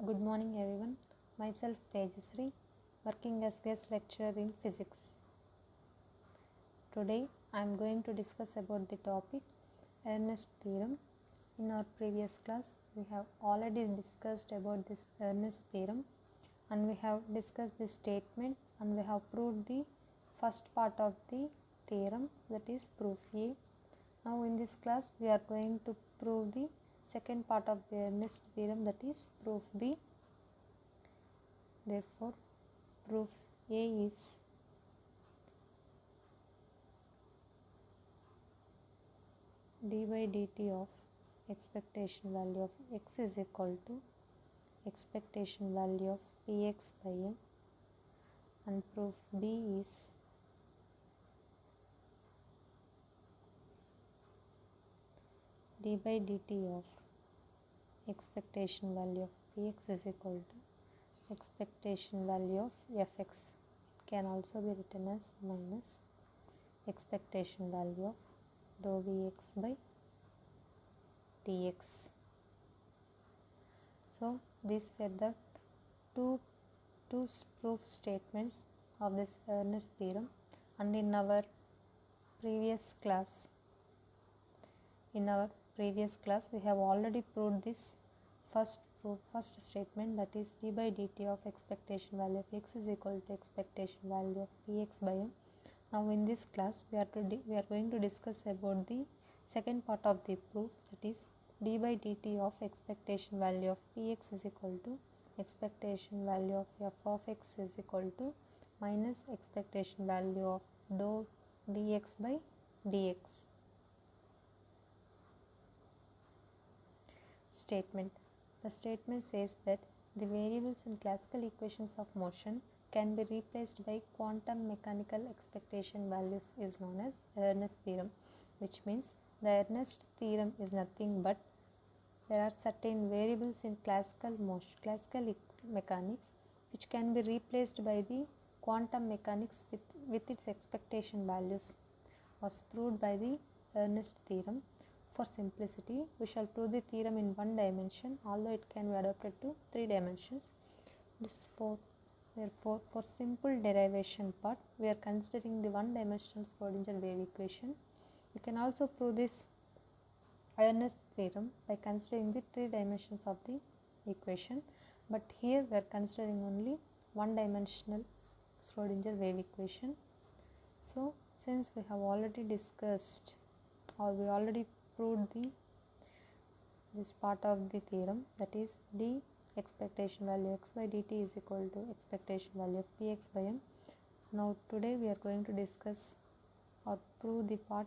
Good morning everyone. Myself Tejasri, working as guest lecturer in physics. Today I am going to discuss about the topic Ernest theorem. In our previous class we have already discussed about this Ernest theorem and we have discussed this statement and we have proved the first part of the theorem, that is proof A. Now in this class we are going to prove the second part of the Ernest theorem, that is proof B. Therefore proof A is d by dt of expectation value of x is equal to expectation value of px by m, and proof B is d by dt of expectation value of px is equal to expectation value of fx. It can also be written as minus expectation value of dou vx by dx. So these were the two proof statements of this Ernest theorem, and in our previous class we have already proved this first statement, that is d by dt of expectation value of x is equal to expectation value of px by m. Now in this class we are going to discuss about the second part of the proof, that is d by dt of expectation value of px is equal to expectation value of f of x is equal to minus expectation value of dou vx by dx. Statement. The statement says that the variables in classical equations of motion can be replaced by quantum mechanical expectation values is known as Ernest theorem, which means the Ernest theorem is nothing but there are certain variables in classical mechanics which can be replaced by the quantum mechanics with its expectation values, was proved by the Ernest theorem. For simplicity, we shall prove the theorem in one dimension, although it can be adapted to three dimensions. Therefore, for simple derivation part, we are considering the one-dimensional Schrodinger wave equation. You can also prove this Ernest theorem by considering the three dimensions of the equation, but here we are considering only one-dimensional Schrodinger wave equation. So, since we have already discussed or we already proved this part of the theorem, that is d expectation value x by dt is equal to expectation value of px by m. Now today we are going to discuss or prove the part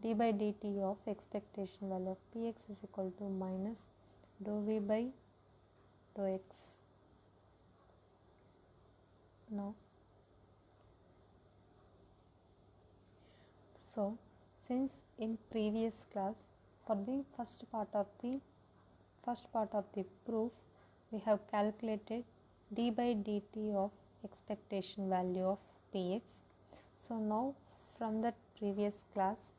d by dt of expectation value of px is equal to minus dou v by dou x. Now so since in previous class for the first part of the proof we have calculated d by dt of expectation value of px. So now from that previous class,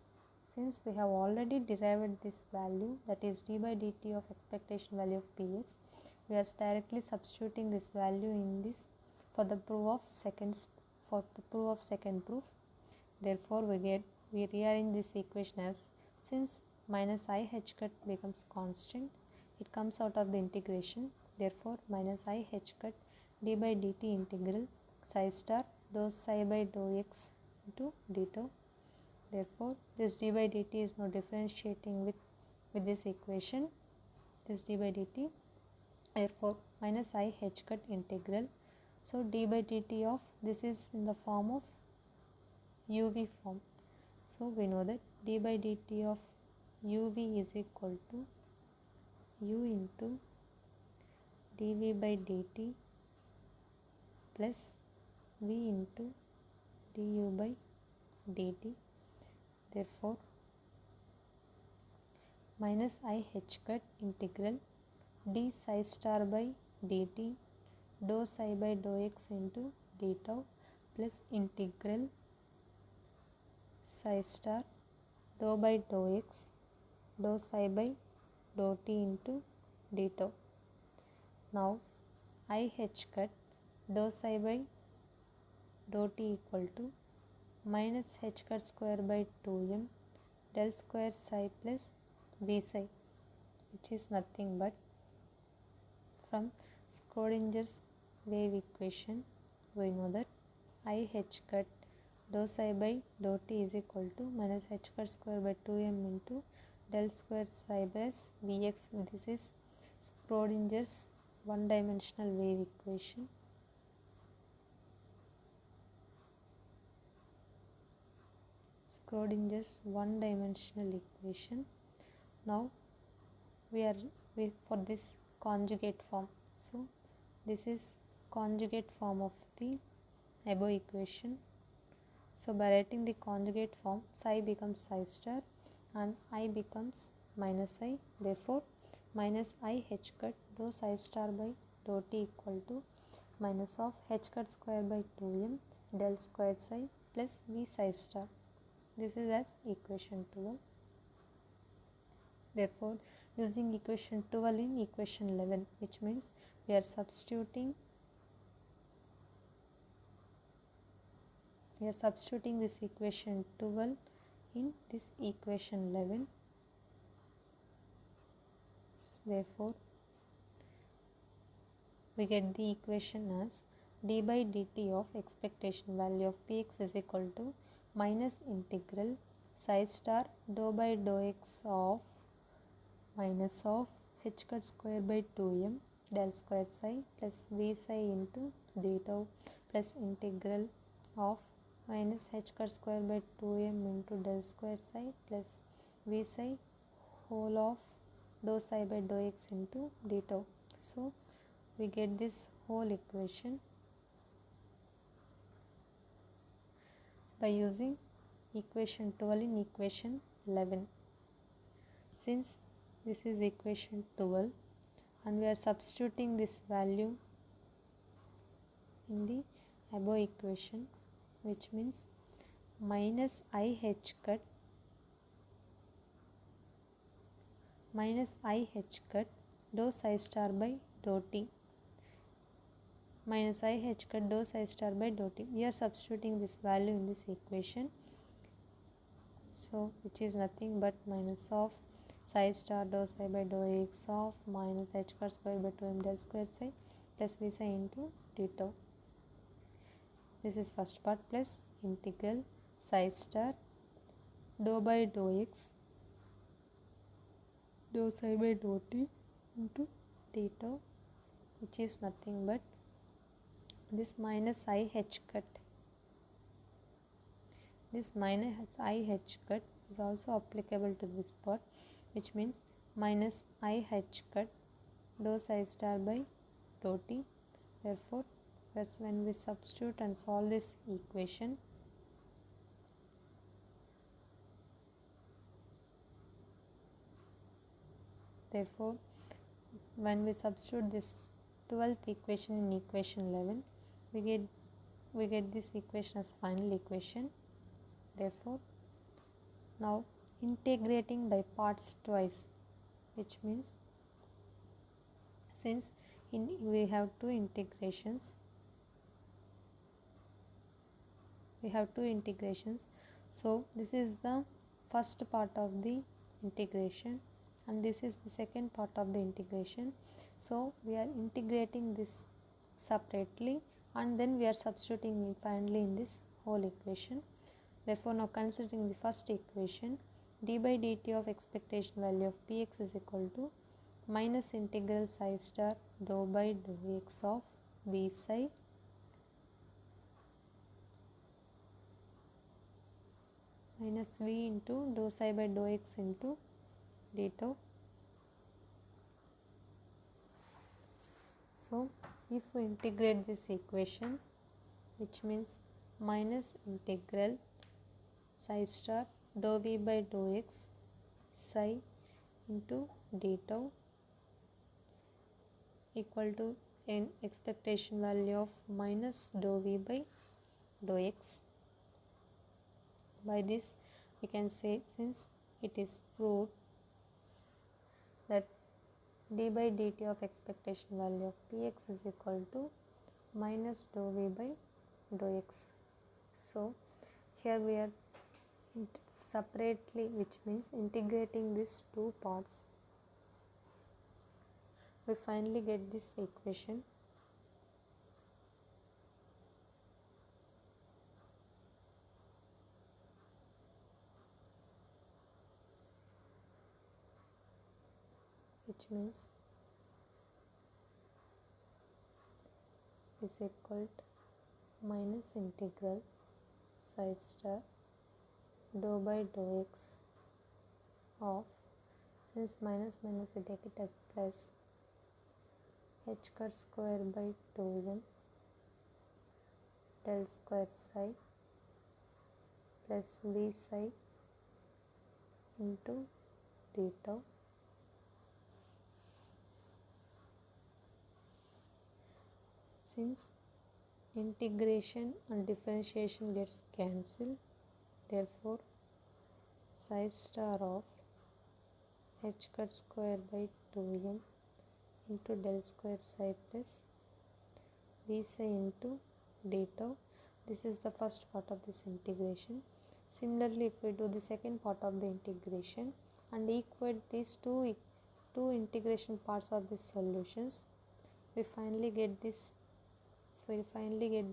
since we have already derived this value, that is d by dt of expectation value of px, we are directly substituting this value in this for the proof of second proof. Therefore we rearrange this equation as, since minus I h cut becomes constant, it comes out of the integration. Therefore minus I h cut d by dt integral psi star dou psi by dou x into d tau. Therefore this d by dt is now differentiating with this equation, this d by dt. Therefore minus I h cut integral. So d by dt of this is in the form of uv form. So we know that d by dt of uv is equal to u into dv by dt plus v into du by dt. Therefore minus I h cut integral d psi star by dt dou psi by dou x into d tau plus integral psi star dou by dou x dou psi by dou t into d tau. Now I h cut dou psi by dou t equal to minus h cut square by 2m del square psi plus v psi, which is nothing but from Schrodinger's wave equation we know that I h cut dou psi by dou t is equal to minus h cut square by 2m into del square psi plus vx. This is Schrodinger's one-dimensional wave equation. Schrodinger's one-dimensional equation. Now we for this conjugate form. So this is conjugate form of the above equation. So by writing the conjugate form, psi becomes psi star and I becomes minus I. Therefore minus I h cut dou psi star by dou t equal to minus of h cut square by 2m del square psi plus v psi star. This is as equation 12. Therefore using equation 12 in equation 11, which means we are substituting this equation 12 in this equation 11. Therefore we get the equation as d by dt of expectation value of px is equal to minus integral psi star dou by dou x of minus of h cut square by 2m del square psi plus v psi into d tau plus integral of minus h cut square by 2m into del square psi plus v psi whole of dou psi by dou x into d tau. So we get this whole equation by using equation 12 in equation 11. Since this is equation 12 and we are substituting this value in the above equation, which means minus I h cut dou psi star by dou t minus I h cut dou psi star by dou t. We are substituting this value in this equation. So which is nothing but minus of psi star dou psi by dou x of minus h cut square by 2m del square psi plus v psi into d tau. This is first part plus integral psi star dou by dou x dou psi by dou t into d tau, which is nothing but this minus I h cut. This minus I h cut is also applicable to this part, which means minus I h cut dou psi star by dou t. Therefore that's when we substitute and solve this equation. Therefore when we substitute this 12th equation in equation 11, we get this equation as final equation. Therefore now integrating by parts twice, which means since we have two integrations, so this is the first part of the integration and this is the second part of the integration. So we are integrating this separately and then we are substituting it finally in this whole equation. Therefore now considering the first equation, d by dt of expectation value of px is equal to minus integral psi star dou by dou x of v psi minus v into dou psi by dou x into d tau. So if we integrate this equation, which means minus integral psi star dou v by dou x psi into d tau equal to an expectation value of minus dou v by dou x. By this we can say, since it is proved that d by dt of expectation value of px is equal to minus dou v by dou x. So here we are separately, which means integrating these two parts, we finally get this equation. Which means is equal to minus integral psi star dou by dou x of, since minus minus we take it as plus, h cut square by 2m del square psi plus v psi into d tau. Since integration and differentiation gets cancelled, therefore psi star of h cut square by 2m into del square psi plus v psi into d tau. This is the first part of this integration. Similarly, if we do the second part of the integration and equate these two integration parts of the solutions, we finally get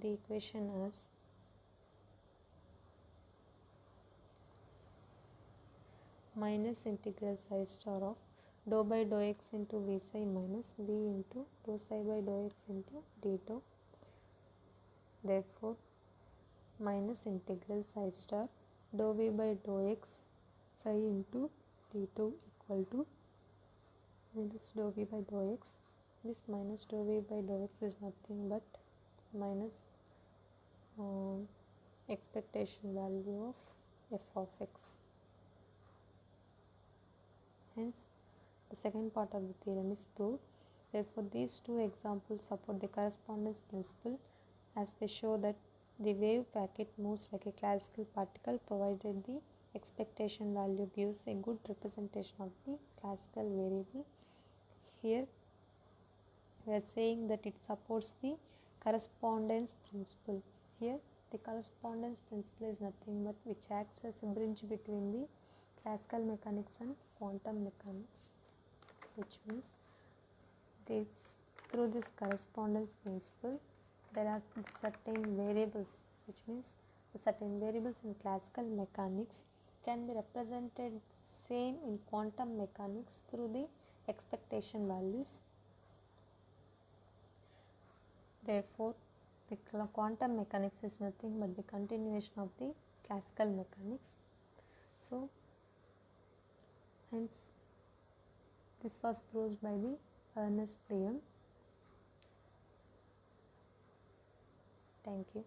the equation as minus integral psi star of dou by dou x into v psi minus v into dou psi by dou x into d tau. Therefore minus integral psi star dou v by dou x psi into d tau equal to minus dou v by dou x. This minus dou v by dou x is nothing but minus expectation value of f of x. Hence the second part of the theorem is proved. Therefore these two examples support the correspondence principle, as they show that the wave packet moves like a classical particle provided the expectation value gives a good representation of the classical variable. Here we are saying that it supports the correspondence principle. Here the correspondence principle is nothing but which acts as a bridge between the classical mechanics and quantum mechanics, which means through this correspondence principle there are certain variables, which means the certain variables in classical mechanics can be represented same in quantum mechanics through the expectation values. Therefore the quantum mechanics is nothing but the continuation of the classical mechanics. So hence this was proved by the Ernest theorem. Thank you.